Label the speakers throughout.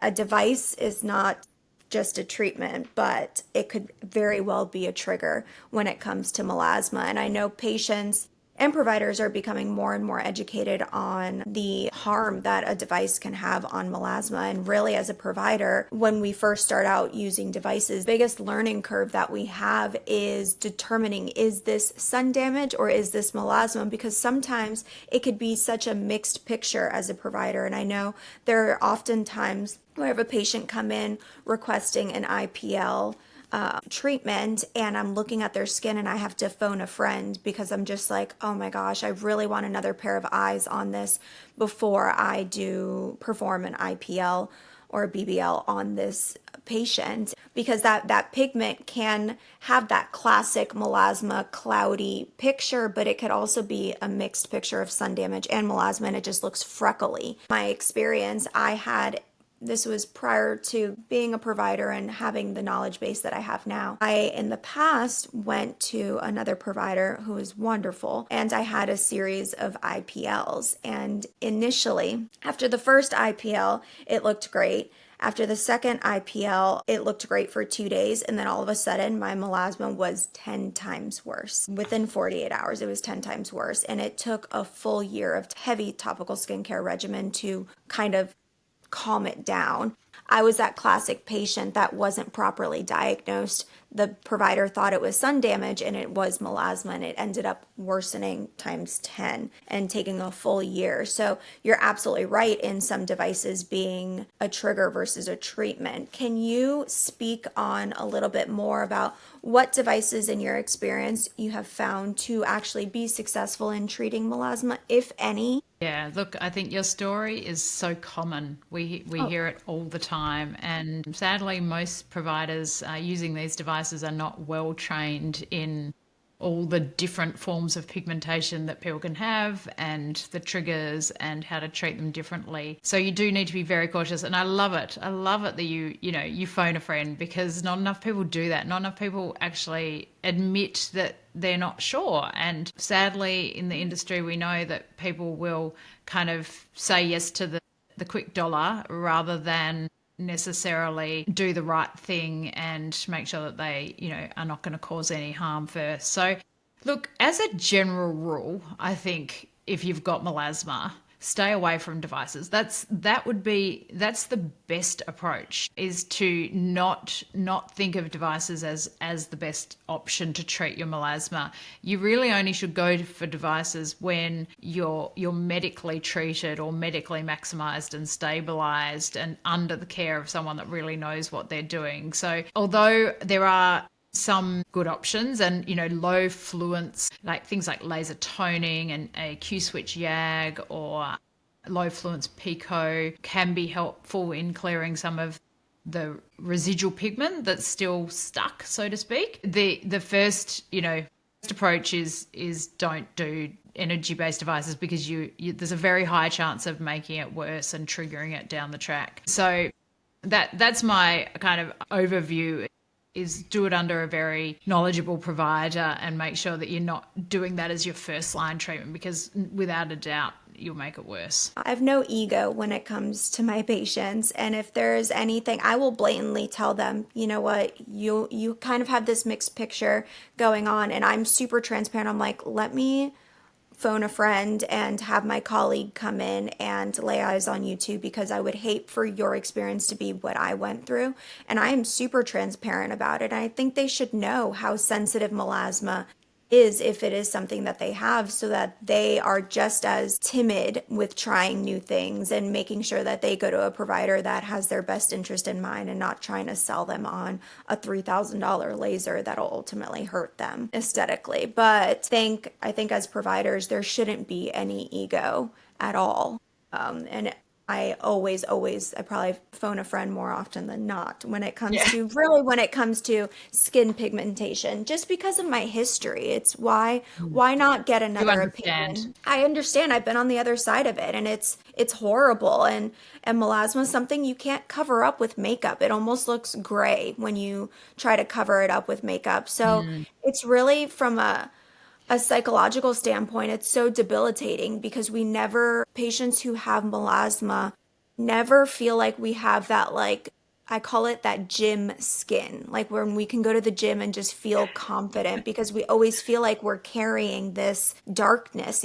Speaker 1: A device is not just a treatment, but it could very well be a trigger when it comes to melasma. And I know patients and providers are becoming more and more educated on the harm that a device can have on melasma. And really, as a provider, when we first start out using devices, the biggest learning curve that we have is determining, is this sun damage or is this melasma? Because sometimes it could be such a mixed picture as a provider. And I know there are often times where I have a patient come in requesting an IPL treatment, and I'm looking at their skin and I have to phone a friend because I'm just like, oh my gosh, I really want another pair of eyes on this before I do perform an IPL or a BBL on this patient, because that pigment can have that classic melasma cloudy picture, but it could also be a mixed picture of sun damage and melasma, and it just looks freckly. My experience, I had, this was prior to being a provider and having the knowledge base that I have now. I, in the past, went to another provider who was wonderful, and I had a series of IPLs. And initially, after the first IPL, it looked great. After the second IPL, it looked great for 2 days, and then all of a sudden, my melasma was 10 times worse. Within 48 hours, it was 10 times worse, and it took a full year of heavy topical skincare regimen to kind of calm it down. I was that classic patient that wasn't properly diagnosed. The provider thought it was sun damage and it was melasma, and it ended up worsening times 10 and taking a full year. So you're absolutely right in some devices being a trigger versus a treatment. Can you speak on a little bit more about what devices in your experience you have found to actually be successful in treating melasma, if any?
Speaker 2: Yeah, look, I think your story is so common. We
Speaker 1: Oh,
Speaker 2: hear it all the time, and sadly, most providers using these devices are not well trained in all the different forms of pigmentation that people can have and the triggers and how to treat them differently. So you do need to be very cautious, and I love it. I love it that you phone a friend, because not enough people do that. Not enough people actually admit that they're not sure. And sadly, in the industry, we know that people will kind of say yes to the quick dollar rather than necessarily do the right thing and make sure that they, are not going to cause any harm first. So, look, as a general rule, I think if you've got melasma, stay away from devices. That's the best approach, is to not think of devices as the best option to treat your melasma. You really only should go for devices when you're medically treated or medically maximized and stabilized and under the care of someone that really knows what they're doing. So although there are some good options, and low fluence, like things like laser toning and a Q switch YAG or low fluence pico, can be helpful in clearing some of the residual pigment that's still stuck, so to speak. The first approach is don't do energy based devices, because there's a very high chance of making it worse and triggering it down the track. So that's my kind of overview, is do it under a very knowledgeable provider and make sure that you're not doing that as your first line treatment, because without a doubt you'll make it worse.
Speaker 1: I have no ego when it comes to my patients, and if there's anything, I will blatantly tell them, you know what, you kind of have this mixed picture going on, and I'm super transparent. I'm like, let me phone a friend and have my colleague come in and lay eyes on you too, because I would hate for your experience to be what I went through. And I am super transparent about it. And I think they should know how sensitive melasma is if it is something that they have, so that they are just as timid with trying new things and making sure that they go to a provider that has their best interest in mind and not trying to sell them on a $3,000 laser that'll ultimately hurt them aesthetically. But I think as providers, there shouldn't be any ego at all. And I probably phone a friend more often than not when it comes
Speaker 2: Yeah.
Speaker 1: to, really, when it comes to skin pigmentation, just because of my history. It's why not get
Speaker 2: You
Speaker 1: another
Speaker 2: understand.
Speaker 1: opinion? I understand. I've been on the other side of it, and it's horrible. And melasma is something you can't cover up with makeup. It almost looks gray when you try to cover it up with makeup. So
Speaker 2: Mm.
Speaker 1: it's really, from a psychological standpoint, it's so debilitating, because patients who have melasma never feel like we have that, like, I call it that gym skin, like when we can go to the gym and just feel confident because we always feel like we're carrying this darkness,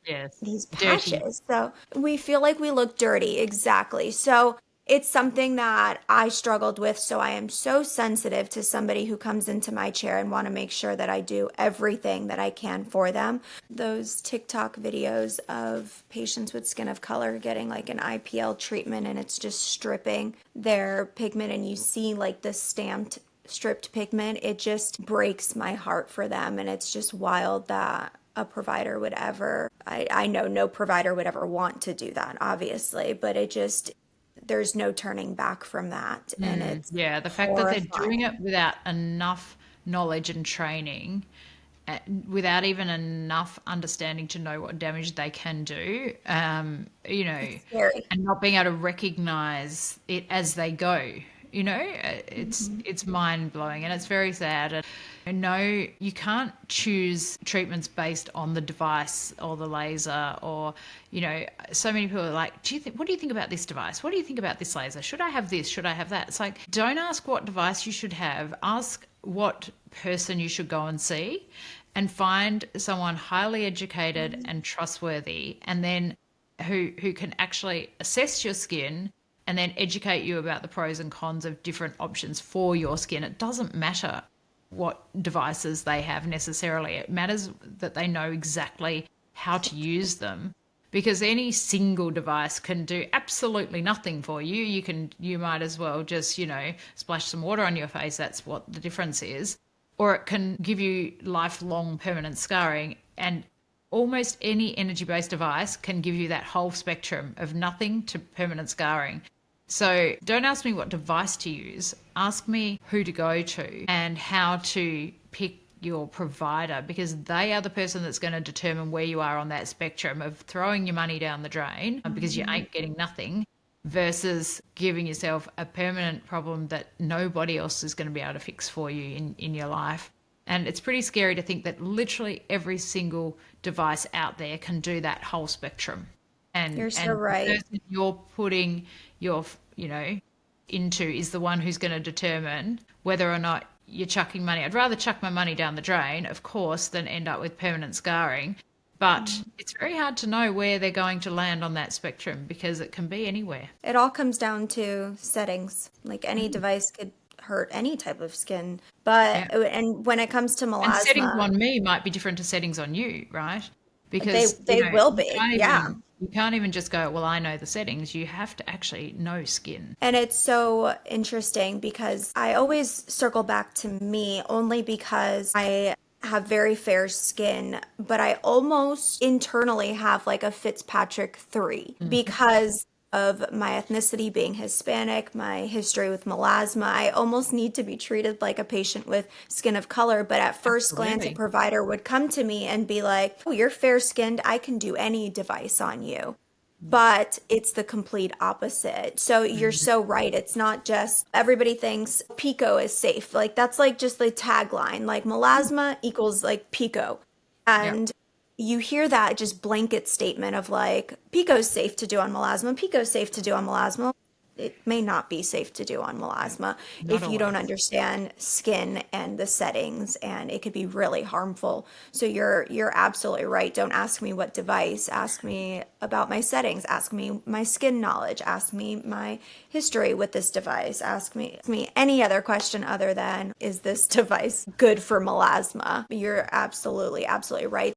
Speaker 2: Yes.
Speaker 1: these
Speaker 2: Dirty.
Speaker 1: patches. So we feel like we look dirty. Exactly. So it's something that I struggled with. So I am so sensitive to somebody who comes into my chair and want to make sure that I do everything that I can for them. Those TikTok videos of patients with skin of color getting like an IPL treatment and it's just stripping their pigment and you see like the stamped stripped pigment, it just breaks my heart for them. And it's just wild that a provider would ever, I know no provider would ever want to do that, obviously, but it just, there's no turning back from that. And it's
Speaker 2: Yeah, the fact that they're doing
Speaker 1: horrifying.
Speaker 2: it without enough knowledge and training, without even enough understanding to know what damage they can do,
Speaker 1: It's scary.
Speaker 2: and not being able to recognize it as they go. It's mind blowing and it's very sad. And I know you can't choose treatments based on the device or the laser or, so many people are like, what do you think about this device? What do you think about this laser? Should I have this? Should I have that? It's like, don't ask what device you should have. Ask what person you should go and see and find someone highly educated and trustworthy and then who can actually assess your skin and then educate you about the pros and cons of different options for your skin. It doesn't matter what devices they have necessarily. It matters that they know exactly how to use them because any single device can do absolutely nothing for you. You might as well just, splash some water on your face. That's what the difference is. Or it can give you lifelong permanent scarring. And almost any energy based device can give you that whole spectrum of nothing to permanent scarring. So don't ask me what device to use. Ask me who to go to and how to pick your provider because they are the person that's going to determine where you are on that spectrum of throwing your money down the drain because you ain't getting nothing versus giving yourself a permanent problem that nobody else is going to be able to fix for you in your life. And it's pretty scary to think that literally every single device out there can do that whole spectrum. And
Speaker 1: You're so
Speaker 2: and the
Speaker 1: right.
Speaker 2: person you're putting your, into is the one who's going to determine whether or not you're chucking money. I'd rather chuck my money down the drain, of course, than end up with permanent scarring. But it's very hard to know where they're going to land on that spectrum because it can be anywhere.
Speaker 1: It all comes down to settings. Like any device could hurt any type of skin.
Speaker 2: Yeah.
Speaker 1: But, and when it comes to
Speaker 2: And settings
Speaker 1: melasma,
Speaker 2: on me might be different to settings on you, right?
Speaker 1: they
Speaker 2: Because,
Speaker 1: they will be. Yeah.
Speaker 2: you can't even just go, well, I know the settings. You have to actually know skin.
Speaker 1: And it's so interesting because I always circle back to me only because I have very fair skin, but I almost internally have like a Fitzpatrick 3 because of my ethnicity being Hispanic, my history with melasma. I almost need to be treated like a patient with skin of color. But at first glance, a
Speaker 2: Absolutely.
Speaker 1: provider would come to me and be like, oh, you're fair skinned. I can do any device on you, but it's the complete opposite. So you're
Speaker 2: Mhm.
Speaker 1: so right. It's not just everybody thinks Pico is safe. Like that's like just the tagline, like melasma equals like Pico.
Speaker 2: Yeah,
Speaker 1: And you hear that just blanket statement of like Pico's safe to do on melasma, Pico's safe to do on melasma. It may not be safe to do on melasma
Speaker 2: not
Speaker 1: if you don't
Speaker 2: always.
Speaker 1: understand skin and the settings, and it could be really harmful. So you're absolutely right. Don't ask me what device. Ask me about my settings. Ask me my skin knowledge. Ask me my history with this device. Ask me any other question other than is this device good for melasma? You're absolutely right.